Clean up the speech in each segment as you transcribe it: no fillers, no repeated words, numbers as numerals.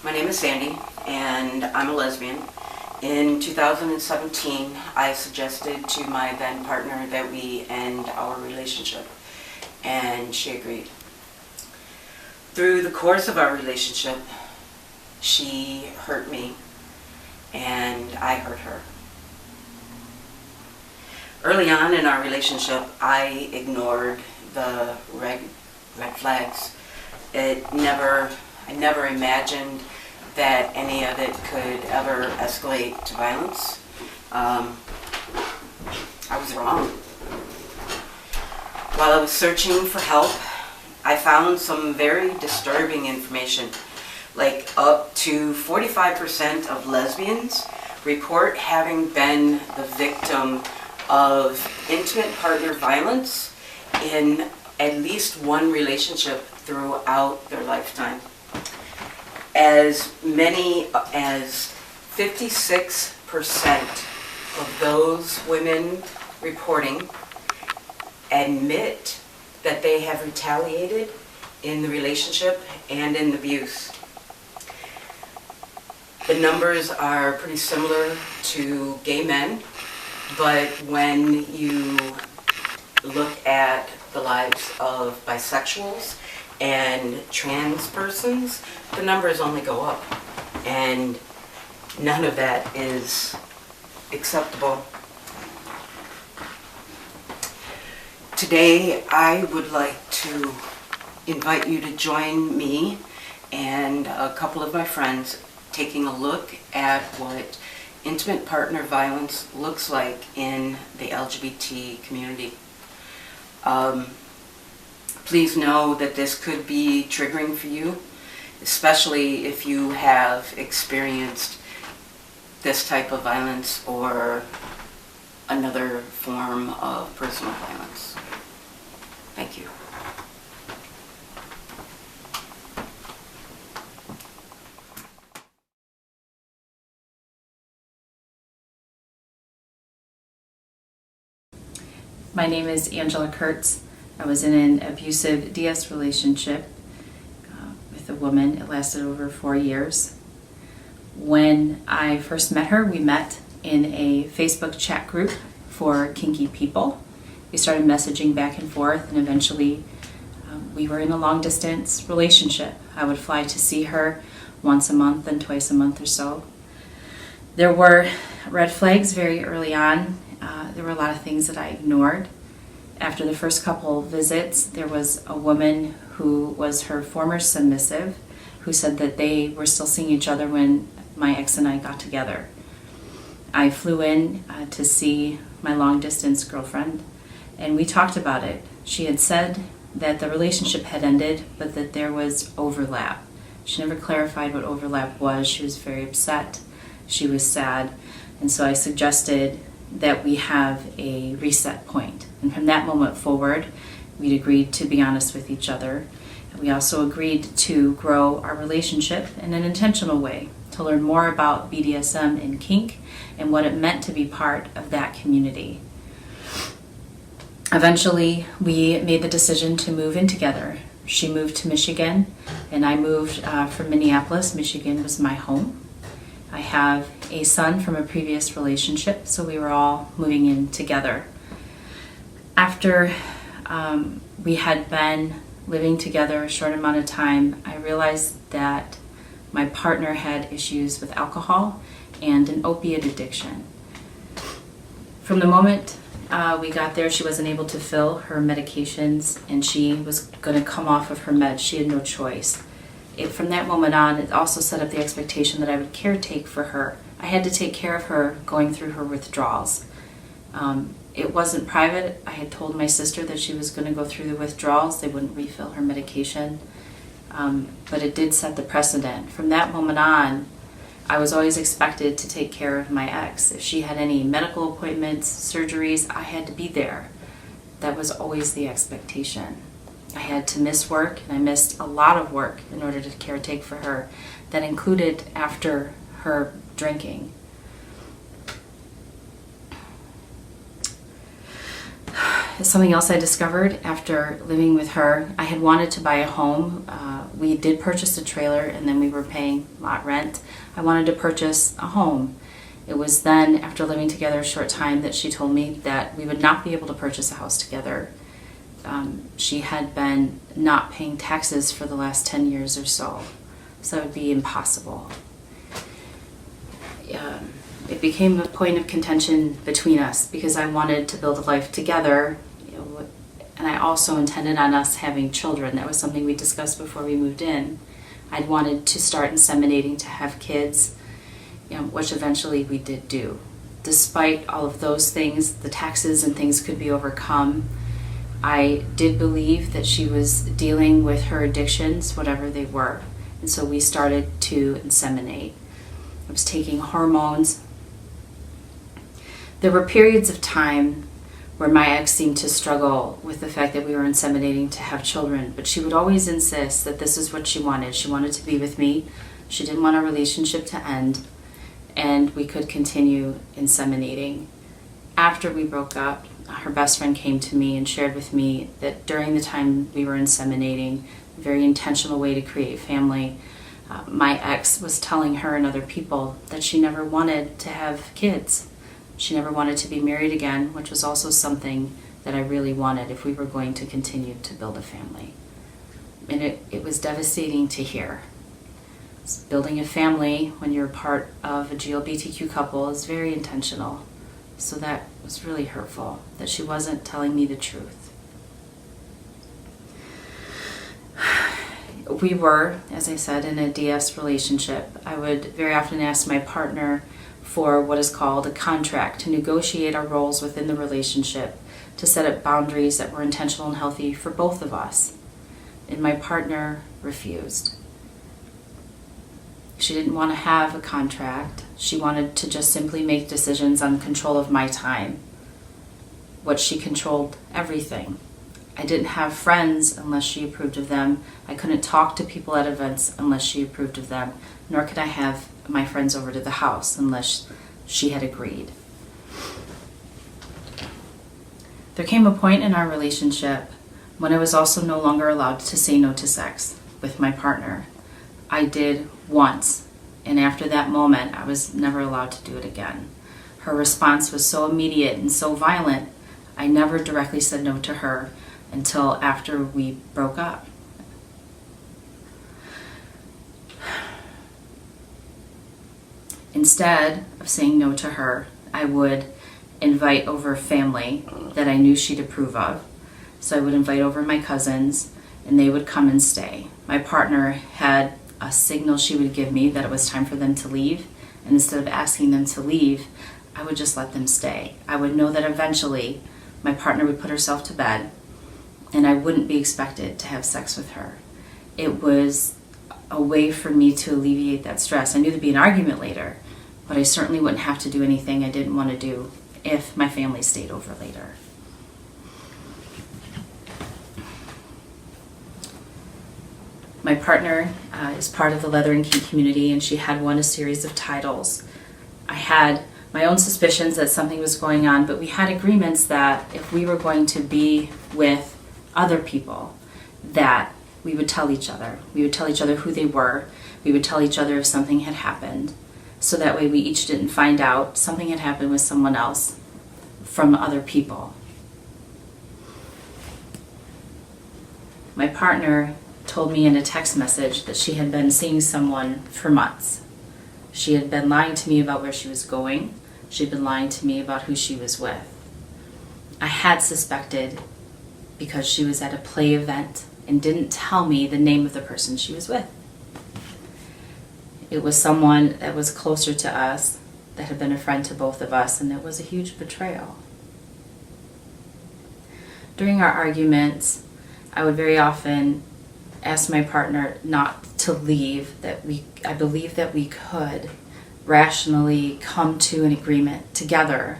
My name is Sandy, and I'm a lesbian. In 2017, I suggested to my then partner that we end our relationship, and she agreed. Through the course of our relationship, she hurt me, and I hurt her. Early on in our relationship, I ignored the red flags. I never imagined that any of it could ever escalate to violence. I was wrong. While I was searching for help, I found some very disturbing information. Like up to 45% of lesbians report having been the victim of intimate partner violence in at least one relationship throughout their lifetime. As many as 56% of those women reporting admit that they have retaliated in the relationship and in abuse. The numbers are pretty similar to gay men, but when you look at the lives of bisexuals and trans persons, the numbers only go up, and none of that is acceptable. Today, I would like to invite you to join me and a couple of my friends taking a look at what intimate partner violence looks like in the LGBT community. Please know that this could be triggering for you, especially if you have experienced this type of violence or another form of personal violence. Thank you. My name is Angela Kurtz. I was in an abusive DS relationship with a woman. It lasted over 4 years. When I first met her, we met in a Facebook chat group for kinky people. We started messaging back and forth, and eventually we were in a long distance relationship. I would fly to see her once a month and twice a month or so. There were red flags very early on. There were a lot of things that I ignored. After the first couple visits, there was a woman who was her former submissive who said that they were still seeing each other when my ex and I got together. I flew in to see my long-distance girlfriend, and we talked about it. She had said that the relationship had ended, but that there was overlap. She never clarified what overlap was. She was very upset. She was sad. And so I suggested that we have a reset point. And from that moment forward, we'd agreed to be honest with each other. We also agreed to grow our relationship in an intentional way, to learn more about BDSM and kink and what it meant to be part of that community. Eventually, we made the decision to move in together. She moved to Michigan, and I moved from Minneapolis. Michigan was my home. I have a son from a previous relationship, so we were all moving in together. After we had been living together a short amount of time, I realized that my partner had issues with alcohol and an opiate addiction. From the moment we got there, she wasn't able to fill her medications, and she was going to come off of her meds. She had no choice. From that moment on, it also set up the expectation that I would caretake for her. I had to take care of her going through her withdrawals. It wasn't private. I had told my sister that she was going to go through the withdrawals. They wouldn't refill her medication. But it did set the precedent. From that moment on, I was always expected to take care of my ex. If she had any medical appointments, surgeries, I had to be there. That was always the expectation. I had to miss work, and I missed a lot of work in order to caretake for her. That included after her drinking. something else I discovered after living with her. I had wanted to buy a home. We did purchase a trailer, and then we were paying lot rent. I wanted to purchase a home. It was then, after living together a short time, that she told me that we would not be able to purchase a house together. She had been not paying taxes for the last 10 years or so, so it would be impossible. It became a point of contention between us because I wanted to build a life together, and I also intended on us having children. That was something we discussed before we moved in. I'd wanted to start inseminating to have kids, which eventually we did do. Despite all of those things, the taxes and things could be overcome. I did believe that she was dealing with her addictions, whatever they were, and so we started to inseminate. I was taking hormones. There were periods of time where my ex seemed to struggle with the fact that we were inseminating to have children, but she would always insist that this is what she wanted. She wanted to be with me. She didn't want our relationship to end, and we could continue inseminating. After we broke up, her best friend came to me and shared with me that during the time we were inseminating, a very intentional way to create family, my ex was telling her and other people that she never wanted to have kids. She never wanted to be married again, which was also something that I really wanted if we were going to continue to build a family. And it was devastating to hear. Building a family when you're part of a GLBTQ couple is very intentional. So that was really hurtful, that she wasn't telling me the truth. We were, as I said, in a DS relationship. I would very often ask my partner for what is called a contract to negotiate our roles within the relationship, to set up boundaries that were intentional and healthy for both of us. And my partner refused. She didn't want to have a contract. She wanted to just simply make decisions on control of my time. What she controlled everything. I didn't have friends unless she approved of them. I couldn't talk to people at events unless she approved of them. Nor could I have my friends over to the house unless she had agreed. There came a point in our relationship when I was also no longer allowed to say no to sex with my partner. I did once, and after that moment, I was never allowed to do it again. Her response was so immediate and so violent, I never directly said no to her until after we broke up. Instead of saying no to her, I would invite over family that I knew she'd approve of. So I would invite over my cousins, and they would come and stay. My partner had a signal she would give me that it was time for them to leave, and instead of asking them to leave, I would just let them stay. I would know that eventually my partner would put herself to bed, and I wouldn't be expected to have sex with her. It was a way for me to alleviate that stress. I knew there'd be an argument later, but I certainly wouldn't have to do anything I didn't want to do if my family stayed over later. My partner is part of the Leather and Key community, and she had won a series of titles. I had my own suspicions that something was going on, but we had agreements that if we were going to be with other people, that we would tell each other. We would tell each other who they were. We would tell each other if something had happened. So that way we each didn't find out something had happened with someone else from other people. My partner told me in a text message that she had been seeing someone for months. She had been lying to me about where she was going. She'd been lying to me about who she was with. I had suspected because she was at a play event and didn't tell me the name of the person she was with. It was someone that was closer to us, that had been a friend to both of us, and it was a huge betrayal. During our arguments, I would very often ask my partner not to leave, I believe that we could rationally come to an agreement together.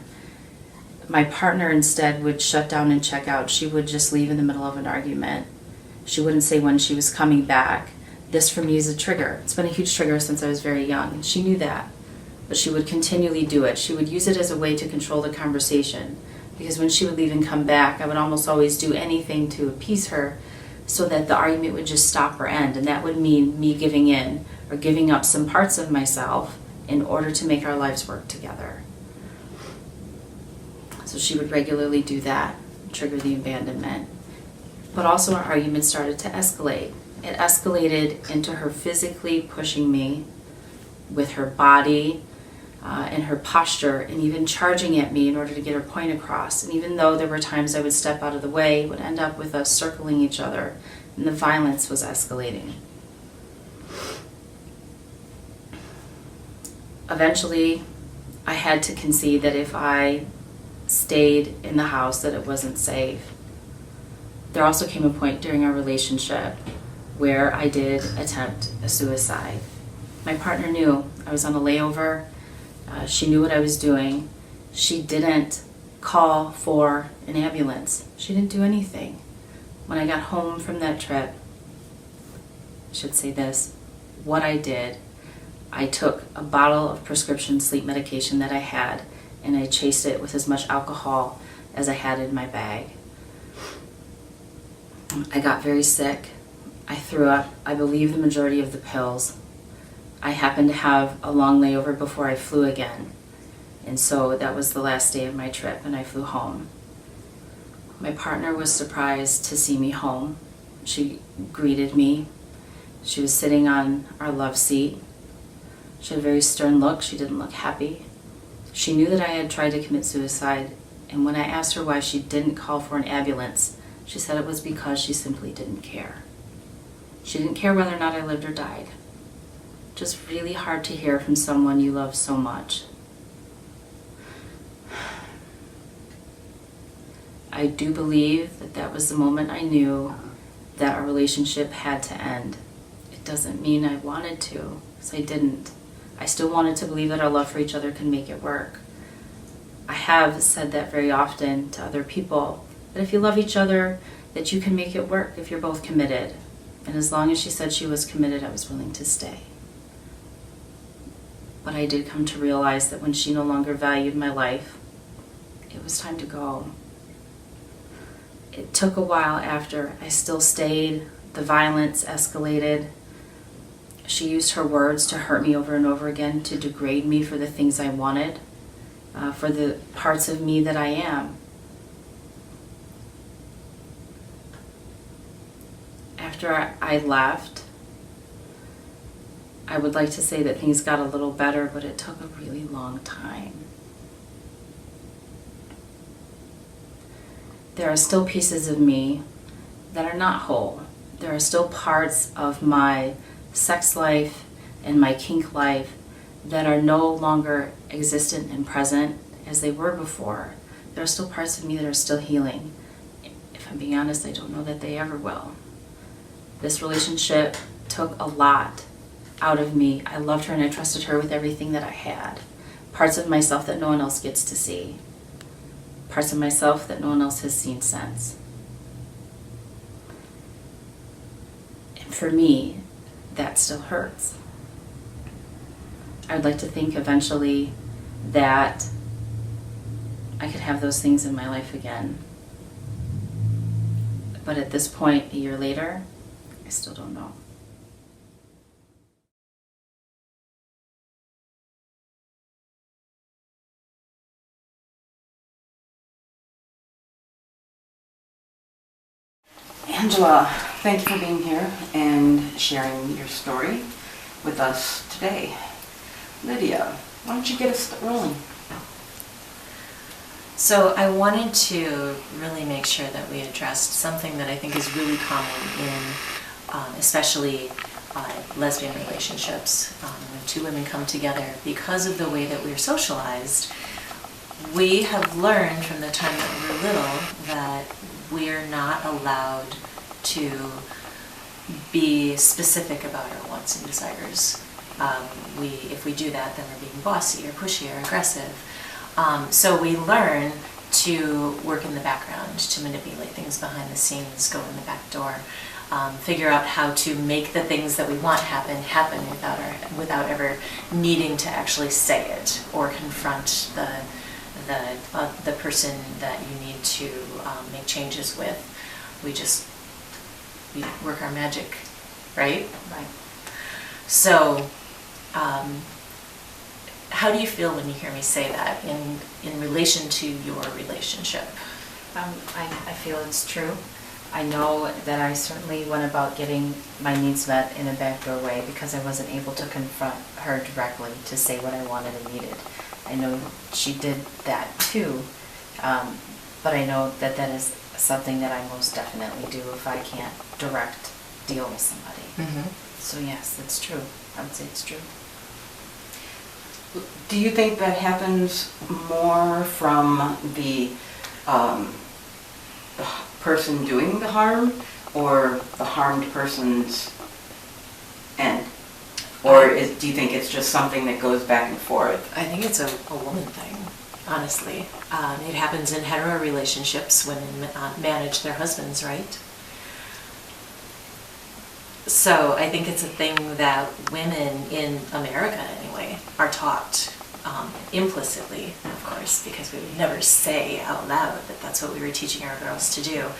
My partner instead would shut down and check out. She would just leave in the middle of an argument. She wouldn't say when she was coming back. This for me is a trigger. It's been a huge trigger since I was very young, and she knew that. But she would continually do it. She would use it as a way to control the conversation. because when she would leave and come back, I would almost always do anything to appease her so that the argument would just stop or end, and that would mean me giving in or giving up some parts of myself in order to make our lives work together. So she would regularly do that, trigger the abandonment. But also our arguments started to escalate. It escalated into her physically pushing me with her body and her posture, and even charging at me in order to get her point across. And even though there were times I would step out of the way, it would end up with us circling each other, and the violence was escalating. Eventually, I had to concede that if I stayed in the house, that it wasn't safe. There also came a point during our relationship where I did attempt a suicide. My partner knew I was on a layover. She knew what I was doing. She didn't call for an ambulance. She didn't do anything. When I got home from that trip, I should say this, what I did, I took a bottle of prescription sleep medication that I had, and I chased it with as much alcohol as I had in my bag. I got very sick. I threw up, I believe, the majority of the pills. I happened to have a long layover before I flew again. And so that was the last day of my trip, and I flew home. My partner was surprised to see me home. She greeted me. She was sitting on our love seat. She had a very stern look. She didn't look happy. She knew that I had tried to commit suicide, and when I asked her why she didn't call for an ambulance, she said it was because she simply didn't care. She didn't care whether or not I lived or died. Just really hard to hear from someone you love so much. I do believe that that was the moment I knew that our relationship had to end. It doesn't mean I wanted to, because I didn't. I still wanted to believe that our love for each other can make it work. I have said that very often to other people, that if you love each other, that you can make it work if you're both committed. And as long as she said she was committed, I was willing to stay. But I did come to realize that when she no longer valued my life, it was time to go. It took a while after. I still stayed. The violence escalated. She used her words to hurt me over and over again, to degrade me for the things I wanted, for the parts of me that I am. After I left, I would like to say that things got a little better, but it took a really long time. There are still pieces of me that are not whole. There are still parts of my sex life and my kink life that are no longer existent and present as they were before. There are still parts of me that are still healing. If I'm being honest, I don't know that they ever will. This relationship took a lot out of me. I loved her and I trusted her with everything that I had. Parts of myself that no one else gets to see. Parts of myself that no one else has seen since. And for me, that still hurts. I would like to think eventually that I could have those things in my life again. But at this point, a year later, I still don't know. Angela, thank you for being here and sharing your story with us today. Lydia, why don't you get us rolling? So I wanted to really make sure that we addressed something that I think is really common in especially lesbian relationships. When two women come together, because of the way that we're socialized, we have learned from the time that we were little that we're not allowed to be specific about our wants and desires. If we do that, then we're being bossy or pushy or aggressive. So we learn to work in the background, to manipulate things behind the scenes, go in the back door, figure out how to make the things that we want happen without ever needing to actually say it or confront the person that you need to make changes with. We work our magic, right? Right. So, how do you feel when you hear me say that in relation to your relationship? I feel it's true. I know that I certainly went about getting my needs met in a backdoor way because I wasn't able to confront her directly to say what I wanted and needed. I know she did that too, but I know that that is something that I most definitely do if I can't direct deal with somebody. Mm-hmm. So yes, it's true. I would say it's true. Do you think that happens more from the person doing the harm or the harmed person's end? Or do you think it's just something that goes back and forth? I think it's a woman thing, honestly. It happens in hetero relationships. Women manage their husbands, right? So I think it's a thing that women in America, anyway, are taught implicitly, of course, because we would never say out loud that that's what we were teaching our girls to do.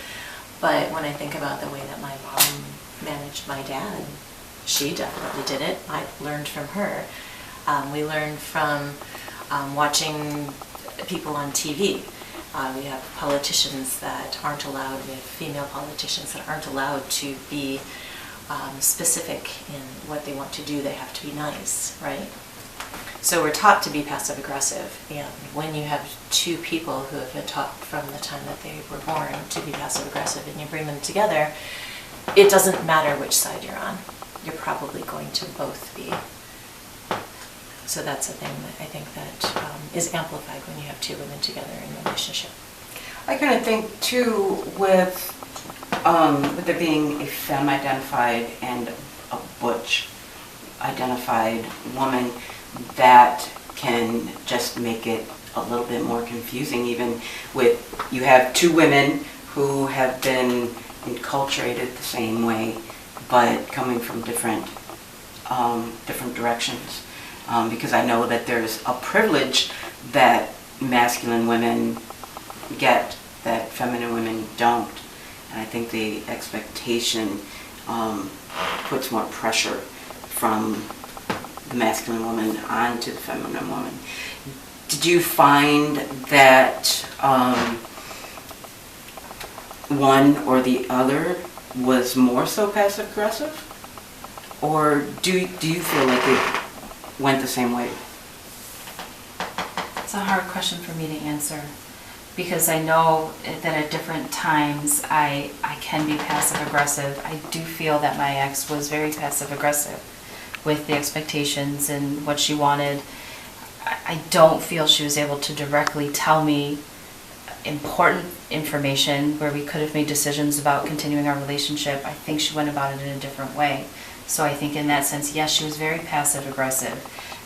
But when I think about the way that my mom managed my dad, she definitely did it. I learned from her. We learned from watching people on TV. We have politicians that aren't allowed, we have female politicians that aren't allowed to be specific in what they want to do. They have to be nice, right? So we're taught to be passive aggressive, and when you have two people who have been taught from the time that they were born to be passive aggressive and you bring them together, it doesn't matter which side you're on. You're probably going to both be. So that's a thing that I think that is amplified when you have two women together in a relationship. I kind of think too with there being a femme-identified and a butch-identified woman, that can just make it a little bit more confusing. Even with, you have two women who have been enculturated the same way, but coming from different directions. Because I know that there's a privilege that masculine women get that feminine women don't. And I think the expectation puts more pressure from the masculine woman onto the feminine woman. Did you find that one or the other was more so passive aggressive? Or do you feel like it went the same way? It's a hard question for me to answer because I know that at different times I can be passive aggressive. I do feel that my ex was very passive aggressive with the expectations and what she wanted. I don't feel she was able to directly tell me important information where we could have made decisions about continuing our relationship. I think she went about it in a different way. So I think in that sense, yes, she was very passive aggressive.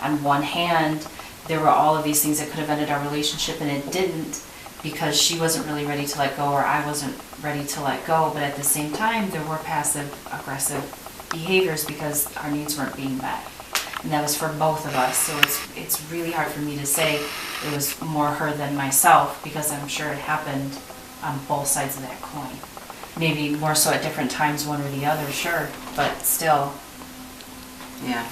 On one hand, there were all of these things that could have ended our relationship and it didn't because she wasn't really ready to let go or I wasn't ready to let go. But at the same time, there were passive aggressive behaviors because our needs weren't being met. And that was for both of us. So it's really hard for me to say it was more her than myself because I'm sure it happened on both sides of that coin. Maybe more so at different times, one or the other, sure, but still. Yeah.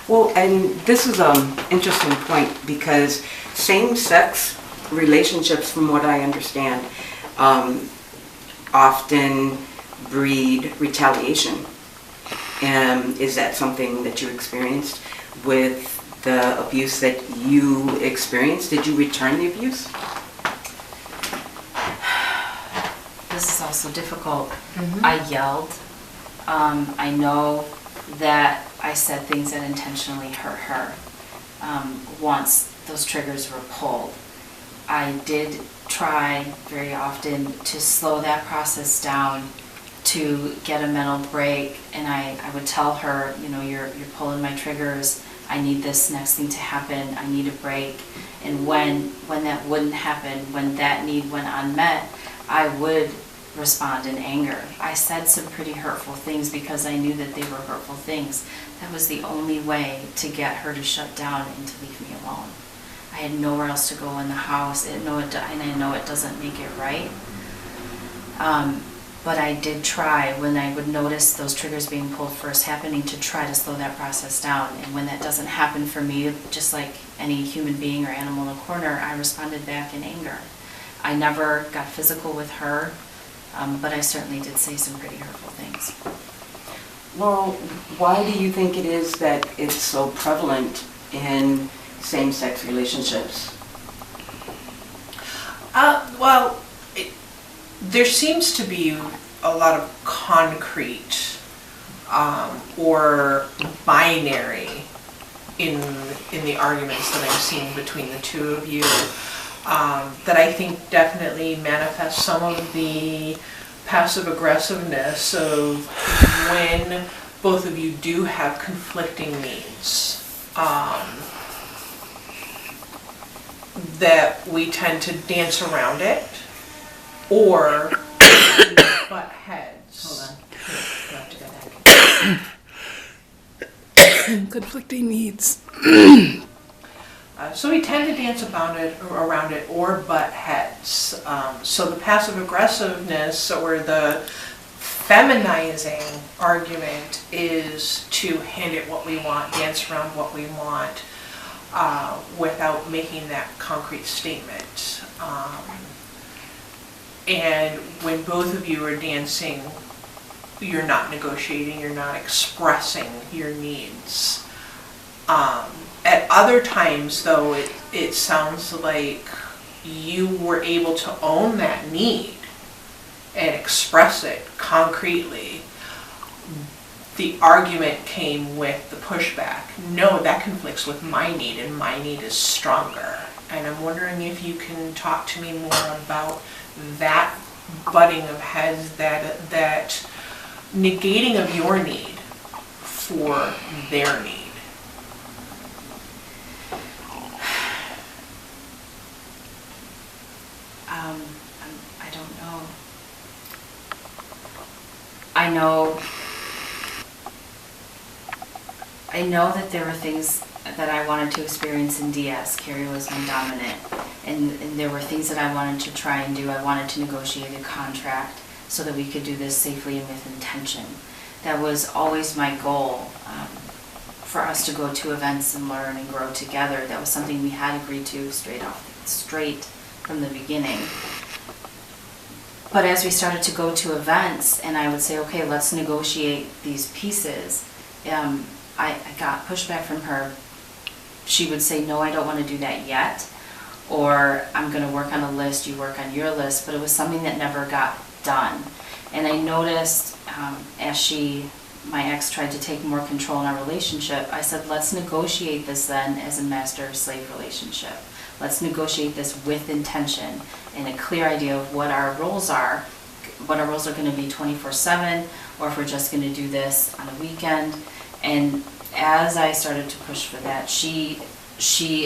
Well, and this is an interesting point because same-sex relationships, from what I understand, often breed retaliation. Is that something that you experienced with the abuse that you experienced? Did you return the abuse? This is also difficult. Mm-hmm. I yelled. I know that I said things that intentionally hurt her once those triggers were pulled. I did try very often to slow that process down, to get a mental break, and I would tell her, you know, you're pulling my triggers, I need this next thing to happen, I need a break. And when that wouldn't happen, when that need went unmet, I would respond in anger. I said some pretty hurtful things because I knew that they were hurtful things. That was the only way to get her to shut down and to leave me alone. I had nowhere else to go in the house, and I know it doesn't make it right. But I did try, when I would notice those triggers being pulled first happening, to try to slow that process down. And when that doesn't happen for me, just like any human being or animal in a corner, I responded back in anger. I never got physical with her, but I certainly did say some pretty hurtful things. Well, why do you think it is that it's so prevalent in same-sex relationships? There seems to be a lot of concrete or binary in the arguments that I'm seeing between the two of you that I think definitely manifest some of the passive aggressiveness of when both of you do have conflicting needs. That we tend to dance around it or butt heads. Hold on. You'll have to go back. Conflicting needs. So we tend to dance around it or butt heads. So the passive aggressiveness or the feminizing argument is to hand it what we want, dance around what we want, without making that concrete statement. And when both of you are dancing, you're not negotiating, you're not expressing your needs. At other times, though, it sounds like you were able to own that need and express it concretely. The argument came with the pushback. No, that conflicts with my need, and my need is stronger. And I'm wondering if you can talk to me more about that butting of heads, that negating of your need for their need. I don't know. I know that there were things that I wanted to experience in DS. Carrie was my dominant. And there were things that I wanted to try and do. I wanted to negotiate a contract so that we could do this safely and with intention. That was always my goal, for us to go to events and learn and grow together. That was something we had agreed to straight from the beginning. But as we started to go to events and I would say, okay, let's negotiate these pieces, I got pushback from her. She would say, no, I don't want to do that yet. Or I'm going to work on a list, you work on your list. But it was something that never got done. And I noticed as my ex tried to take more control in our relationship, I said, let's negotiate this then as a master-slave relationship. Let's negotiate this with intention and a clear idea of what our roles are going to be 24/7, or if we're just going to do this on a weekend. And as I started to push for that, she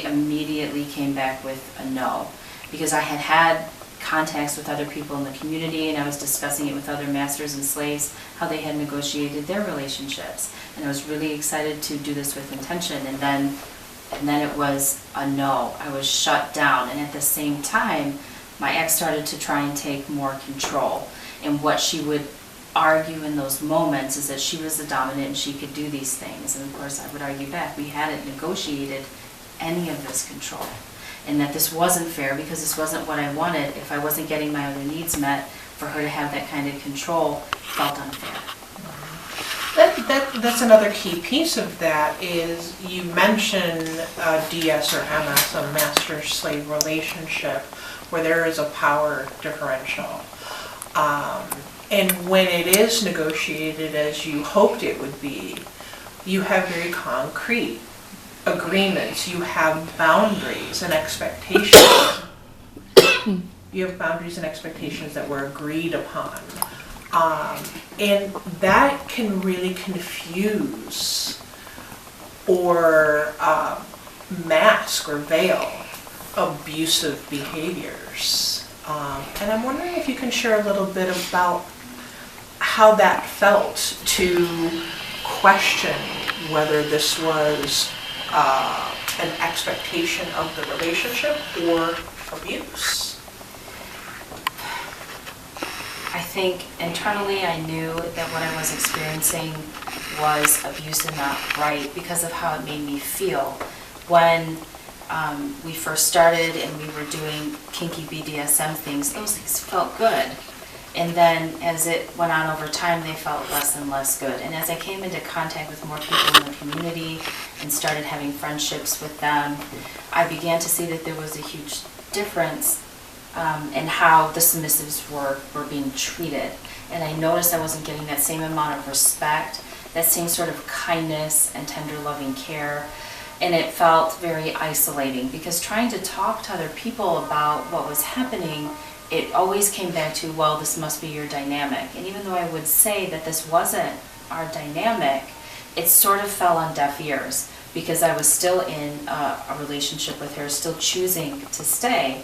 immediately came back with a no, because I had contacts with other people in the community, and I was discussing it with other masters and slaves, how they had negotiated their relationships. And I was really excited to do this with intention. And then it was a no. I was shut down. And at the same time, my ex started to try and take more control. And what she would argue in those moments is that she was the dominant and she could do these things. And of course, I would argue back, we hadn't negotiated any of this control. And that this wasn't fair because this wasn't what I wanted. If I wasn't getting my other needs met, for her to have that kind of control felt unfair. That's another key piece of that is you mentioned DS or MS, a master-slave relationship, where there is a power differential. And when it is negotiated as you hoped it would be, you have very concrete agreements. You have boundaries and expectations. You have boundaries and expectations that were agreed upon. And that can really confuse or mask or veil abusive behaviors. And I'm wondering if you can share a little bit about how that felt to question whether this was an expectation of the relationship or abuse? I think internally I knew that what I was experiencing was abuse and not right because of how it made me feel. When we first started and we were doing kinky BDSM things, those things felt good. And then as it went on over time, they felt less and less good. And as I came into contact with more people in the community and started having friendships with them, I began to see that there was a huge difference in how the submissives were being treated. And I noticed I wasn't getting that same amount of respect, that same sort of kindness and tender loving care. And it felt very isolating because trying to talk to other people about what was happening, it always came back to, well, this must be your dynamic. And even though I would say that this wasn't our dynamic, it sort of fell on deaf ears because I was still in a relationship with her, still choosing to stay.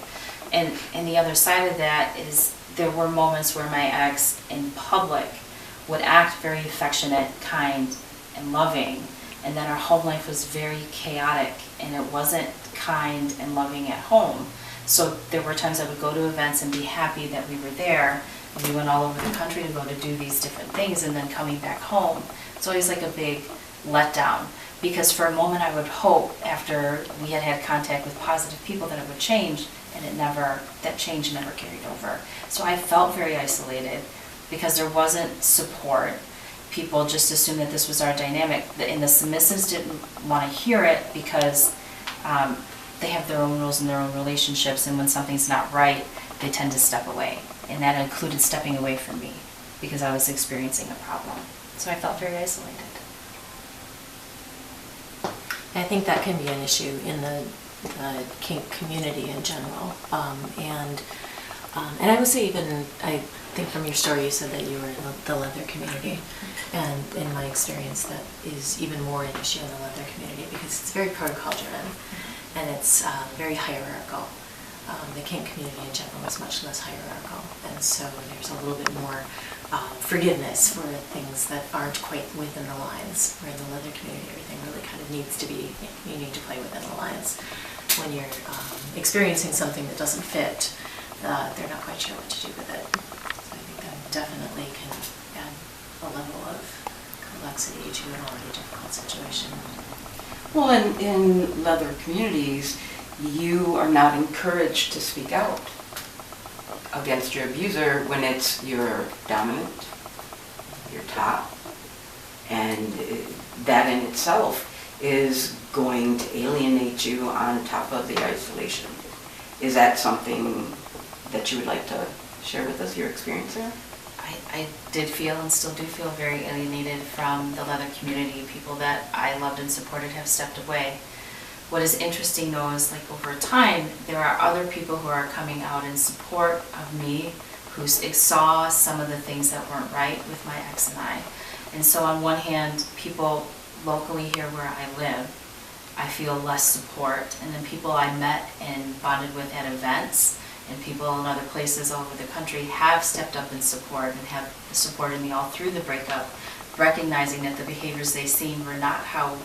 And the other side of that is there were moments where my ex in public would act very affectionate, kind, and loving. And then our home life was very chaotic and it wasn't kind and loving at home. So there were times I would go to events and be happy that we were there. And we went all over the country to go to do these different things, and then coming back home, it's always like a big letdown. Because for a moment I would hope after we had had contact with positive people that it would change, and that change never carried over. So I felt very isolated because there wasn't support. People just assumed that this was our dynamic, and the submissives didn't want to hear it because they have their own rules and their own relationships, and when something's not right, they tend to step away. And that included stepping away from me because I was experiencing a problem. So I felt very isolated. I think that can be an issue in the kink community in general. And I would say even, I think from your story you said that you were in the leather community. And in my experience that is even more an issue in the leather community because it's very protocol driven and it's very hierarchical. The kink community in general is much less hierarchical, and so there's a little bit more forgiveness for things that aren't quite within the lines. Where in the leather community, everything really kind of needs to be, you need to play within the lines. When you're experiencing something that doesn't fit, they're not quite sure what to do with it. So I think that definitely can add a level of complexity to an already difficult situation. Well, in leather communities, you are not encouraged to speak out against your abuser when it's your dominant, your top, and that in itself is going to alienate you on top of the isolation. Is that something that you would like to share with us, your experience there? I did feel and still do feel very alienated from the leather community. People that I loved and supported have stepped away. What is interesting though is like over time, there are other people who are coming out in support of me who saw some of the things that weren't right with my ex and I. And so on one hand, people locally here where I live, I feel less support. And then people I met and bonded with at events and people in other places all over the country have stepped up in support and have supported me all through the breakup, recognizing that the behaviors they seen were not how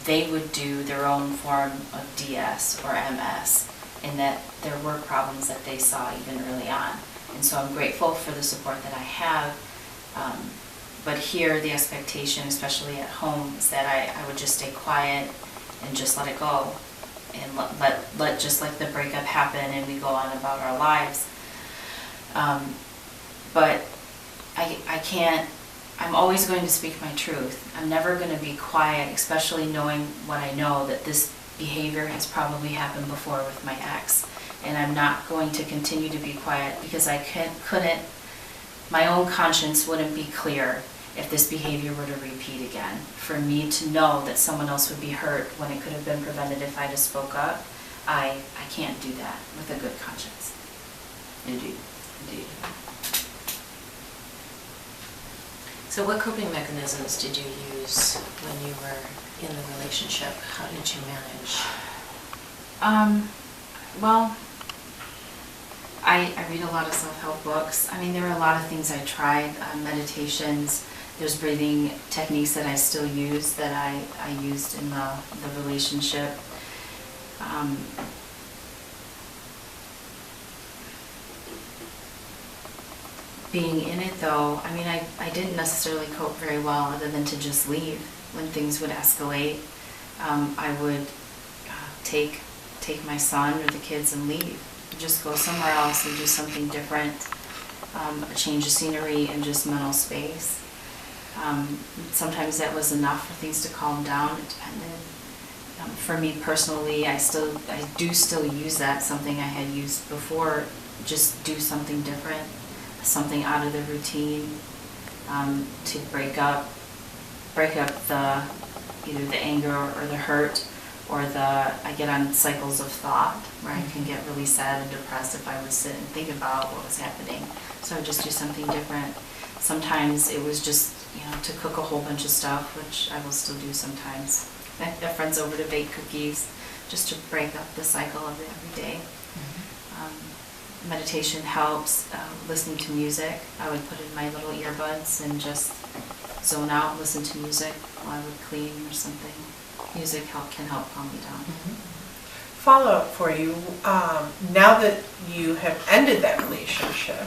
they would do their own form of DS or MS, and that there were problems that they saw even early on. And so I'm grateful for the support that I have, but here the expectation, especially at home, is that I would just stay quiet and just let it go, and let just like the breakup happen and we go on about our lives. But I can't, I'm always going to speak my truth. I'm never going to be quiet, especially knowing what I know, that this behavior has probably happened before with my ex. And I'm not going to continue to be quiet because I couldn't, my own conscience wouldn't be clear if this behavior were to repeat again. For me to know that someone else would be hurt when it could have been prevented if I just spoke up, I can't do that with a good conscience. Indeed, indeed. So what coping mechanisms did you use when you were in the relationship? How did you manage? Well, I read a lot of self-help books. I mean, there were a lot of things I tried, meditations. There's breathing techniques that I still use that I used in the relationship. Being in it though, I mean, I didn't necessarily cope very well other than to just leave when things would escalate. I would take my son or the kids and leave. Just go somewhere else and do something different, a change of scenery and just mental space. Sometimes that was enough for things to calm down. It depended. For me personally, I do still use that, something I had used before. Just do something different, something out of the routine, to break up either the anger or the hurt, or I get on cycles of thought where I can get really sad and depressed if I would sit and think about what was happening. So I would just do something different. Sometimes it was just, to cook a whole bunch of stuff, which I will still do sometimes. I have friends over to bake cookies just to break up the cycle of it every day. Meditation helps. Listening to music, I would put in my little earbuds and just zone out and listen to music while I would clean or something. Music can help calm me down. Follow-up for you. Now that you have ended that relationship,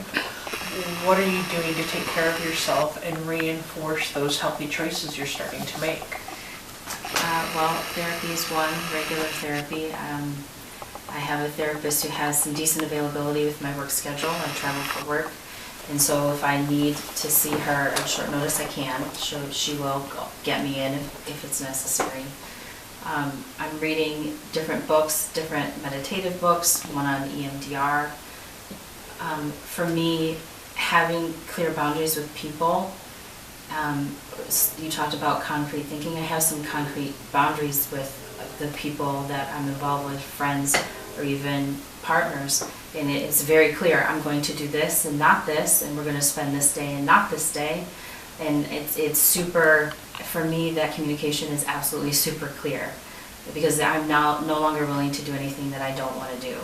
what are you doing to take care of yourself and reinforce those healthy choices you're starting to make? Well, therapy is one, regular therapy. I have a therapist who has some decent availability with my work schedule. I travel for work, and so if I need to see her at short notice, I can. She will get me in if it's necessary. I'm reading different books, different meditative books, one on EMDR. For me, having clear boundaries with people, you talked about concrete thinking. I have some concrete boundaries with the people that I'm involved with, friends or even partners, and it's very clear. I'm going to do this and not this, and we're going to spend this day and not this day, and it's super, for me, that communication is absolutely super clear, because I'm now no longer willing to do anything that I don't want to do.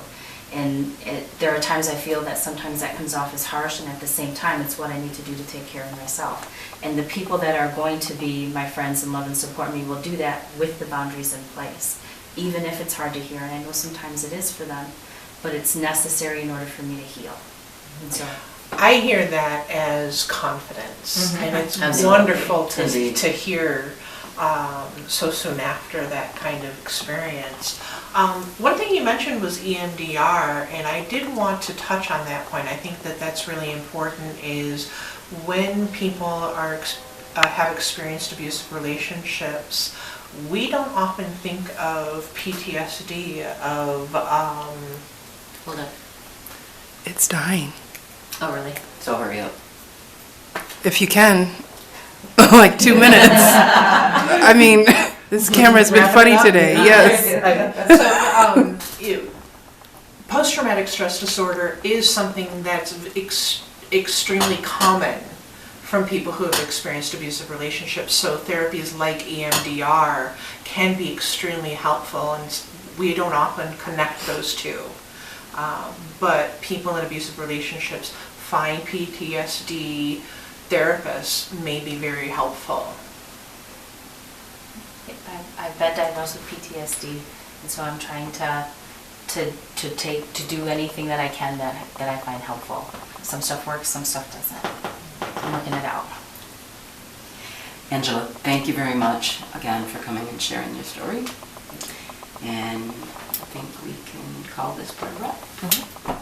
And there are times I feel that sometimes that comes off as harsh, and at the same time it's what I need to do to take care of myself. And the people that are going to be my friends and love and support me will do that with the boundaries in place, even if it's hard to hear, and I know sometimes it is for them, but it's necessary in order for me to heal. And so I hear that as confidence, and it's Absolutely. wonderful to hear so soon after that kind of experience. One thing you mentioned was EMDR, and I did want to touch on that point. I think that that's really important, is when people have experienced abusive relationships, we don't often think of PTSD, of... Hold up. It's dying. Oh, really? So hurry up. If you can, like 2 minutes. I mean, this camera's been funny today, yes. So, post-traumatic stress disorder is something that's extremely common from people who have experienced abusive relationships. So therapies like EMDR can be extremely helpful, and we don't often connect those two. But people in abusive relationships find PTSD therapists may be very helpful. I've been diagnosed with PTSD, and so I'm trying to do anything that I can that I find helpful. Some stuff works, some stuff doesn't. I'm working it out. Angela, thank you very much again for coming and sharing your story. And I think we can call this part a wrap.